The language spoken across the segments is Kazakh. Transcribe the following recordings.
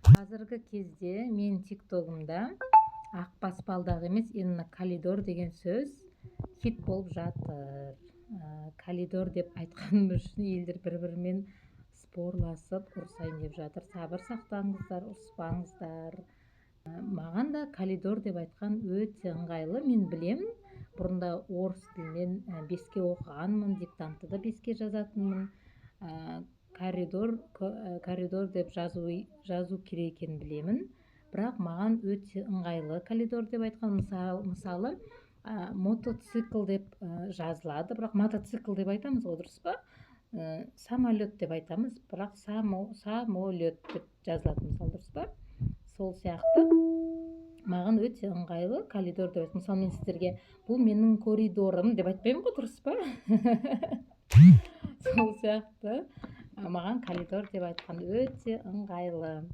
Қазіргі кезде мен тиктогымда ақ баспалдақ емес, именно коридор деген сөз хит болып жатыр. Коридор деп айтқаным үшін елдер бір-бірімен спорласып ұрсайын деп жатыр. Сабыр сақтаңыздар, ұрыспаңыздар. Маған да коридор деп айтқан өте ыңғайлы. Мен білемін, бұрында орыс тілінен 5-ке оқығанмын, диктантты да 5-ке жазатынмын. Коридор деп жазу керек екенін білемін, бірақ маған өте ыңғайлы коридор деп айтқан. Мысалы мотоцикл деп жазылады, бірақ мотоцикл деп айтамыз ғой, дұрыс па? Самолет деп айтамыз, бірақ самолет деп жазылады, мысалы, дұрыс па? Сол сияқты маған өте ыңғайлы коридор деп айтқан. Мысалы, мен сіздерге бұл менің коридорым деп айтпаймын ғой, дұрыс па? Сол сияқты маған коридор деп айтқан өте ыңғайлы.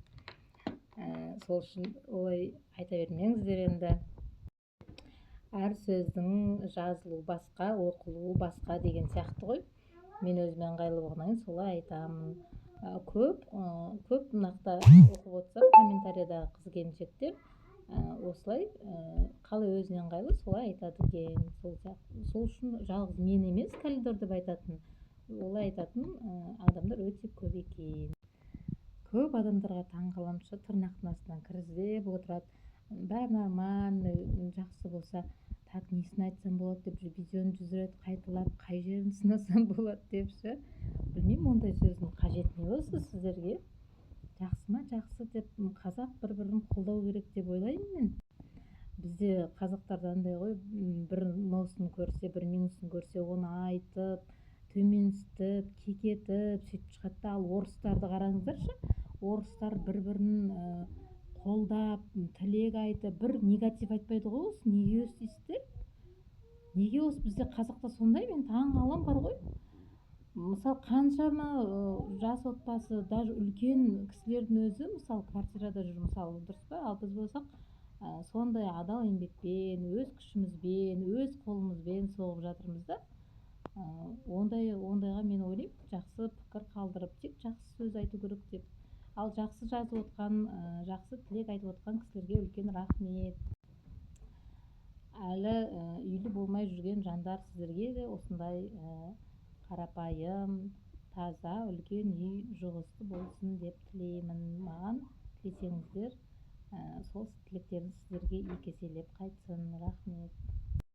Сол үшін олай айта бермеңіздер. Енді әр сөздің жазылуы басқа, оқылуы басқа деген сияқты ғой. Мен өзіме ыңғайлы болғаннан кейін солай айтамын. Көп нақты оқып отырсам комментариядағы қыз-келіншектер осылай қалай өзіне ыңғайлы солай айтады екен. Сол үшін жалғыз мен емес коридор деп айтатын, олай айтатын адамдар өте көп екен. Көп адамдарға таңғаламын, тырнақтың астынан кіргізіп отырады. Бәрі нормально, жақсы болса, так несін айтсам болады деп видеоны 100 рет қайталап, қай жерін сынасам болады депші. Білмеймін, ондай сөздің қажеті не осы сіздерге? Жақсы ма, жақсы деп қазақ бір-бірін қолдау керек деп ойлаймын мен. Бізде қазақтарда андай ғой, бір носын көрсе, бір минусын көрсе, оны айтып, төменсітіп, кекетіп сөйтіп шығады. Ал орыстарды қараңыздаршы, орыстар бір-бірін қолдап, тілек айтып, бір негатив айтпайды ғой. Осы неге өстейсіздер? Неге осы бізде қазақта сондай? Мен таң қалам бар ғой. Мысалы, қаншама жас отбасы, даже үлкен кісілердің өзі, мысалы, квартирада жүр, мысалы, дұрыс па? Ал біз болсақ, сондай адал еңбекпен, өз күшімізбен, өз қолымызбен соғып жатырмыз да. Ондайға мен ойлаймын, жақсы пікір қалдырып, тек жақсы сөз айту керек деп. Ал жақсы жазып отқан, жақсы тілек айтып отқан кісілерге үлкен рахмет. Әлі үйлі болмай жүрген жандар, сіздерге де осындай қарапайым, таза, үлкен үй жұғысты болсын деп тілеймін. Маған тілесеңіздер, сол тілектеріңіз сіздерге екі еселеп қайтсын. Рахмет.